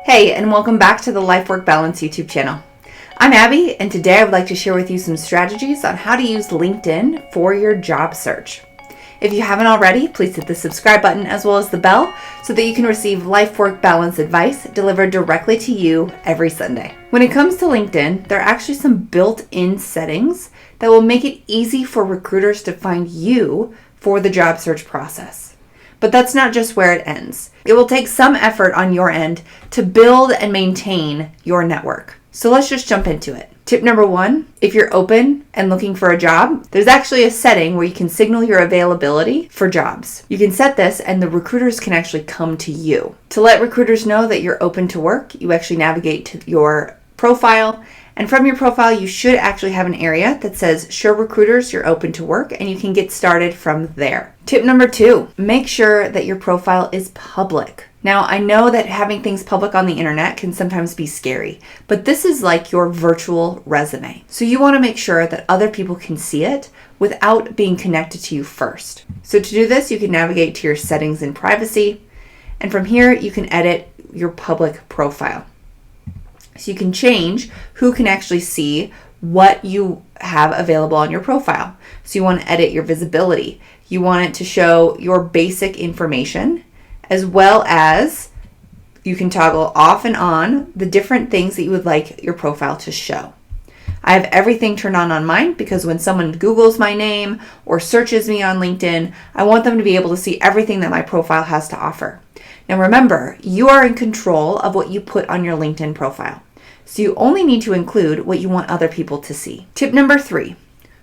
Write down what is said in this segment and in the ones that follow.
Hey, and welcome back to the Life Work Balance YouTube channel. I'm Abby, and today I would like to share with you some strategies on how to use LinkedIn for your job search. If you haven't already, please hit the subscribe button as well as the bell so that you can receive Life Work Balance advice delivered directly to you every Sunday. When it comes to LinkedIn, there are actually some built-in settings that will make it easy for recruiters to find you for the job search process. But that's not just where it ends. It will take some effort on your end to build and maintain your network. So let's just jump into it. Tip number 1, if you're open and looking for a job, there's actually a setting where you can signal your availability for jobs. You can set this and the recruiters can actually come to you. To let recruiters know that you're open to work, you actually navigate to your profile. And from your profile, you should actually have an area that says, show recruiters you're open to work, and you can get started from there. Tip number 2, make sure that your profile is public. Now, I know that having things public on the internet can sometimes be scary, but this is like your virtual resume. So you want to make sure that other people can see it without being connected to you first. So to do this, you can navigate to your settings and privacy, and from here, you can edit your public profile. So you can change who can actually see what you have available on your profile. So you want to edit your visibility. You want it to show your basic information, as well as you can toggle off and on the different things that you would like your profile to show. I have everything turned on mine because when someone Googles my name or searches me on LinkedIn, I want them to be able to see everything that my profile has to offer. Now remember, you are in control of what you put on your LinkedIn profile. So you only need to include what you want other people to see. Tip number 3,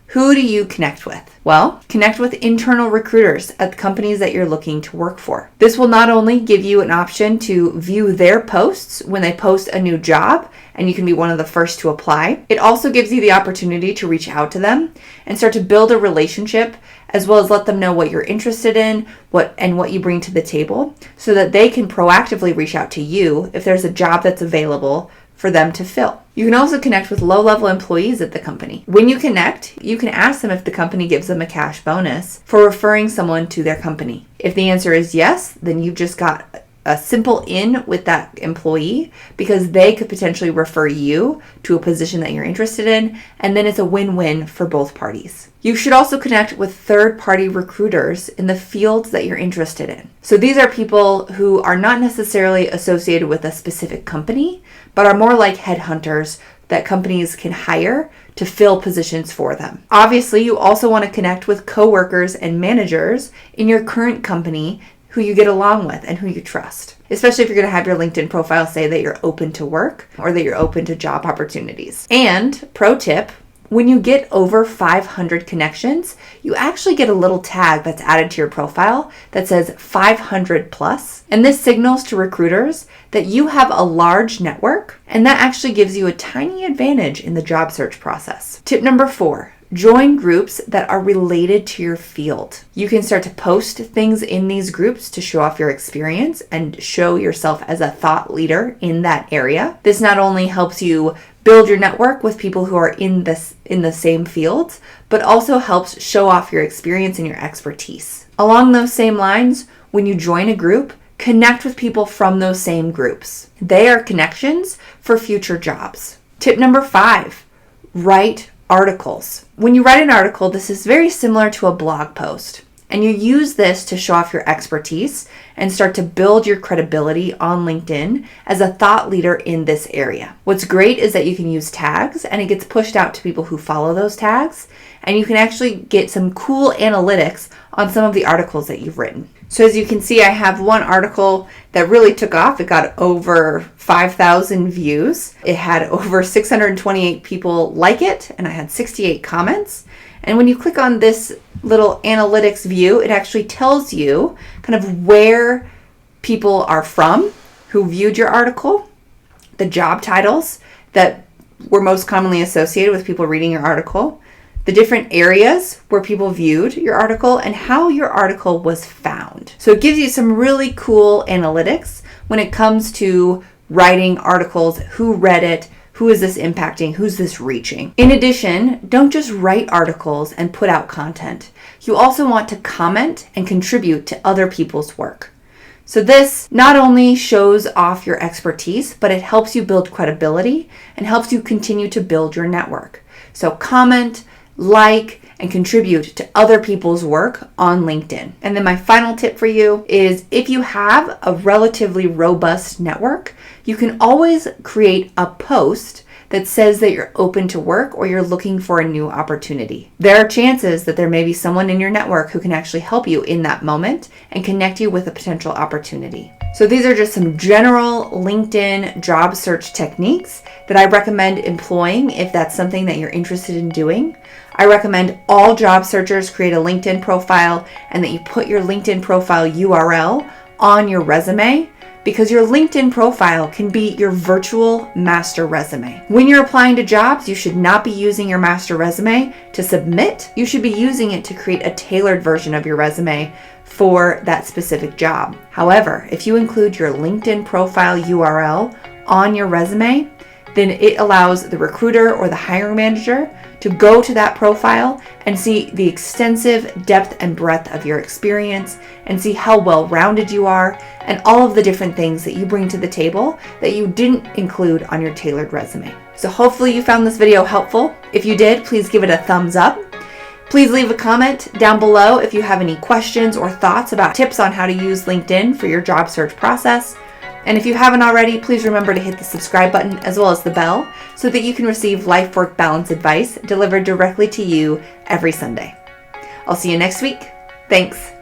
who do you connect with? Well, connect with internal recruiters at the companies that you're looking to work for. This will not only give you an option to view their posts when they post a new job, and you can be one of the first to apply. It also gives you the opportunity to reach out to them and start to build a relationship, as well as let them know what you're interested in, what you bring to the table, so that they can proactively reach out to you if there's a job that's available for them to fill. You can also connect with low-level employees at the company. When you connect, you can ask them if the company gives them a cash bonus for referring someone to their company. If the answer is yes, then you've just got a simple in with that employee because they could potentially refer you to a position that you're interested in, and then it's a win-win for both parties. You should also connect with third-party recruiters in the fields that you're interested in. So these are people who are not necessarily associated with a specific company, but are more like headhunters that companies can hire to fill positions for them. Obviously, you also want to connect with coworkers and managers in your current company who you get along with and who you trust, especially if you're going to have your LinkedIn profile say that you're open to work or that you're open to job opportunities. And pro tip, when you get over 500 connections, you actually get a little tag that's added to your profile that says 500 plus. And this signals to recruiters that you have a large network, and that actually gives you a tiny advantage in the job search process. Tip number 4, join groups that are related to your field. You can start to post things in these groups to show off your experience and show yourself as a thought leader in that area. This not only helps you build your network with people who are in the same fields, but also helps show off your experience and your expertise. Along those same lines, when you join a group, connect with people from those same groups. They are connections for future jobs. Tip number 5, write articles. When you write an article, this is very similar to a blog post. And you use this to show off your expertise and start to build your credibility on LinkedIn as a thought leader in this area. What's great is that you can use tags and it gets pushed out to people who follow those tags. And you can actually get some cool analytics on some of the articles that you've written. So as you can see, I have one article that really took off. It got over 5,000 views. It had over 628 people like it, and I had 68 comments. And when you click on this little analytics view, it actually tells you kind of where people are from who viewed your article, the job titles that were most commonly associated with people reading your article, the different areas where people viewed your article, and how your article was found. So it gives you some really cool analytics when it comes to writing articles, who read it, who is this impacting, who's this reaching. In addition, don't just write articles and put out content. You also want to comment and contribute to other people's work. So this not only shows off your expertise, but it helps you build credibility and helps you continue to build your network. So comment, like, and contribute to other people's work on LinkedIn. And then my final tip for you is if you have a relatively robust network, you can always create a post that says that you're open to work or you're looking for a new opportunity. There are chances that there may be someone in your network who can actually help you in that moment and connect you with a potential opportunity. So these are just some general LinkedIn job search techniques that I recommend employing if that's something that you're interested in doing. I recommend all job searchers create a LinkedIn profile and that you put your LinkedIn profile URL on your resume, because your LinkedIn profile can be your virtual master resume. When you're applying to jobs, you should not be using your master resume to submit. You should be using it to create a tailored version of your resume for that specific job. However, if you include your LinkedIn profile URL on your resume, then it allows the recruiter or the hiring manager to go to that profile and see the extensive depth and breadth of your experience and see how well-rounded you are and all of the different things that you bring to the table that you didn't include on your tailored resume. So hopefully you found this video helpful. If you did, please give it a thumbs up. Please leave a comment down below if you have any questions or thoughts about tips on how to use LinkedIn for your job search process. And if you haven't already, please remember to hit the subscribe button as well as the bell so that you can receive life-work balance advice delivered directly to you every Sunday. I'll see you next week. Thanks.